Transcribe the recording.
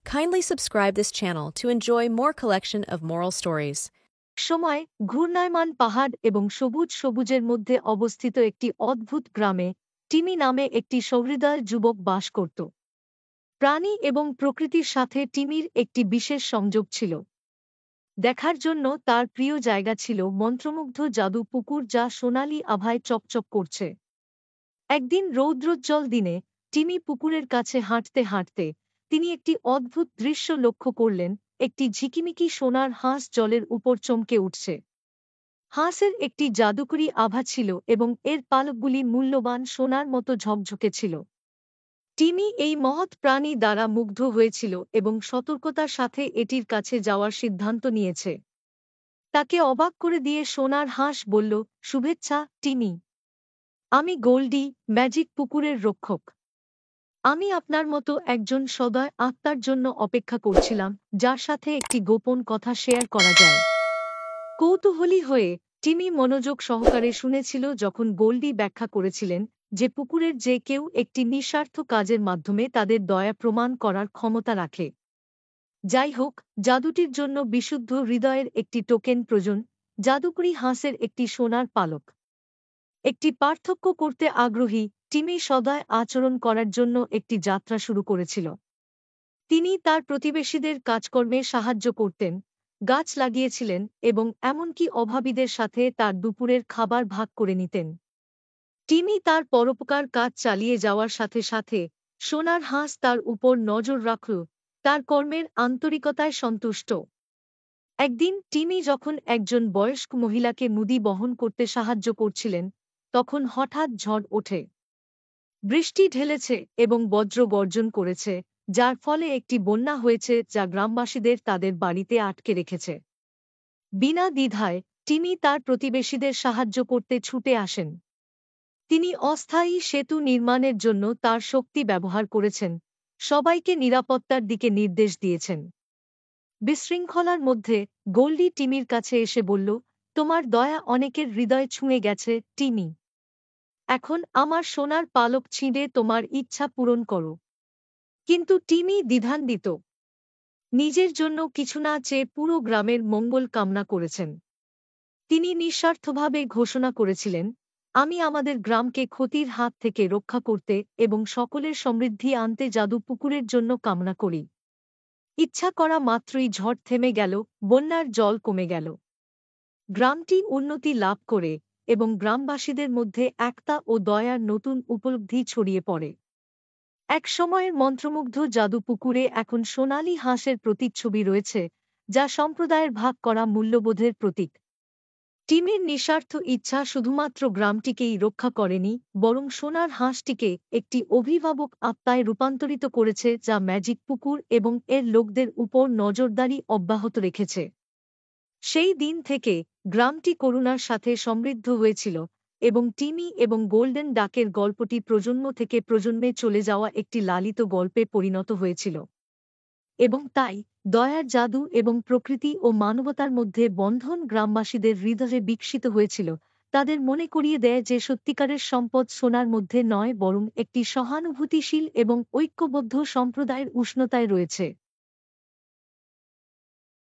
Kindly subscribe this channel to enjoy more collection of moral stories. সময় ঘূর্ণায়মান পাহাড় এবং সবুজ সবুজের মধ্যে অবস্থিত একটি অদ্ভুত গ্রামে টিমি নামে একটি সহৃদয় যুবক বাস করত। প্রাণী এবং প্রকৃতির সাথে টিমির একটি বিশেষ সংযোগ ছিল। দেখার জন্য তার প্রিয় জায়গা ছিল মন্ত্রমুগ্ধ জাদু পুকুর, যা সোনালি আভায় চকচক করছে। একদিন রৌদ্রোজ্জ্বল দিনে টিমি পুকুরের কাছে হাঁটতে হাঁটতে তিনি একটি অদ্ভুত দৃশ্য লক্ষ্য করলেন। একটি ঝিকিমিকি সোনার হাঁস জলের উপর চমকে উঠছে। হাঁসের একটি জাদুকরী আভা ছিল এবং এর পালকগুলি মূল্যবান সোনার মতো ঝকঝকে ছিল। টিমি এই মহৎ প্রাণী দ্বারা মুগ্ধ হয়েছিল এবং সতর্কতার সাথে এটির কাছে যাওয়ার সিদ্ধান্ত নিয়েছে। তাকে অবাক করে দিয়ে সোনার হাঁস বলল, শুভেচ্ছা টিমি। আমি গোল্ডি, ম্যাজিক পুকুরের রক্ষক। আমি আপনার মতো একজন সদয় আত্মার জন্য অপেক্ষা করছিলাম, যার সাথে একটি গোপন কথা শেয়ার করা যায়। কৌতূহলী হয়ে টিমি মনোযোগ সহকারে শুনেছিল যখন গোল্ডি ব্যাখ্যা করেছিলেন যে পুকুরের যে কেউ একটি নিঃস্বার্থ কাজের মাধ্যমে তাদের দয়া প্রমাণ করার ক্ষমতা রাখে। যাই হোক, জাদুটির জন্য বিশুদ্ধ হৃদয়ের একটি টোকেন প্রয়োজন, জাদুকরী হাঁসের একটি সোনার পালক। একটি পার্থক্য করতে আগ্রহী টিমি সদয় আচরণ করার জন্য একটি যাত্রা শুরু করেছিল। তিনি তার প্রতিবেশীদের কাজকর্মে সাহায্য করতেন, গাছ লাগিয়েছিলেন এবং এমনকি অভাবীদের সাথে তার দুপুরের খাবার ভাগ করে নিতেন। টিমি তার পরোপকার কাজ চালিয়ে যাওয়ার সাথে সাথে সোনার হাঁস তার উপর নজর রাখল, তার কর্মের আন্তরিকতায় সন্তুষ্ট। একদিন টিমি যখন একজন বয়স্ক মহিলাকে মুদি বহন করতে সাহায্য করছিলেন, তখন হঠাৎ ঝড় ওঠে। বৃষ্টি ঢেলেছে এবং বজ্র গর্জন করেছে, যার ফলে একটি বন্যা হয়েছে যা গ্রামবাসীদের তাদের বাড়িতে আটকে রেখেছে। বিনা দ্বিধায় টিমি তার প্রতিবেশীদের সাহায্য করতে ছুটে আসেন। তিনি অস্থায়ী সেতু নির্মাণের জন্য তার শক্তি ব্যবহার করেছেন, সবাইকে নিরাপত্তার দিকে নির্দেশ দিয়েছেন। বিশৃঙ্খলার মধ্যে গোল্ডি টিমির কাছে এসে বলল, তোমার দয়া অনেকের হৃদয় ছুঁয়ে গেছে টিমি। এখন আমার সোনার পালক ছিঁড়ে তোমার ইচ্ছা পূরণ করো। কিন্তু টিমি দ্বিধান্বিত। নিজের জন্য কিছু না চেয়ে পুরো গ্রামের মঙ্গল কামনা করেছেন। তিনি নিঃস্বার্থভাবে ঘোষণা করেছিলেন, আমি আমাদের গ্রামকে ক্ষতির হাত থেকে রক্ষা করতে এবং সকলের সমৃদ্ধি আনতে জাদু পুকুরের জন্য কামনা করি। ইচ্ছা করা মাত্রই ঝড় থেমে গেল, বন্যার জল কমে গেল। গ্রামটি উন্নতি লাভ করে এবং গ্রামবাসীদের মধ্যে একতা ও দয়ার নতুন উপলব্ধি ছড়িয়ে পড়ে। এক সময়ের মন্ত্রমুগ্ধ জাদু পুকুরে এখন সোনালি হাঁসের প্রতিচ্ছবি রয়েছে, যা সম্প্রদায়ের ভাগ করা মূল্যবোধের প্রতীক। টিমির নিঃস্বার্থ ইচ্ছা শুধুমাত্র গ্রামটিকেই রক্ষা করেনি, বরং সোনার হাঁসটিকে একটি অভিভাবক আত্মায় রূপান্তরিত করেছে, যা ম্যাজিক পুকুর এবং এর লোকদের উপর নজরদারি অব্যাহত রেখেছে। সেই দিন থেকে গ্রামটি করুণার সাথে সমৃদ্ধ হয়েছিল এবং টিমি এবং গোল্ডেন ডাকের গল্পটি প্রজন্ম থেকে প্রজন্মে চলে যাওয়া একটি লালিত গল্পে পরিণত হয়েছিল। এবং তাই দয়ার জাদু এবং প্রকৃতি ও মানবতার মধ্যে বন্ধন গ্রামবাসীদের হৃদয়ে বিকশিত হয়েছিল, তাদের মনে করিয়ে দেয় যে সত্যিকারের সম্পদ সোনার মধ্যে নয়, বরং একটি সহানুভূতিশীল এবং ঐক্যবদ্ধ সম্প্রদায়ের উষ্ণতায় রয়েছে।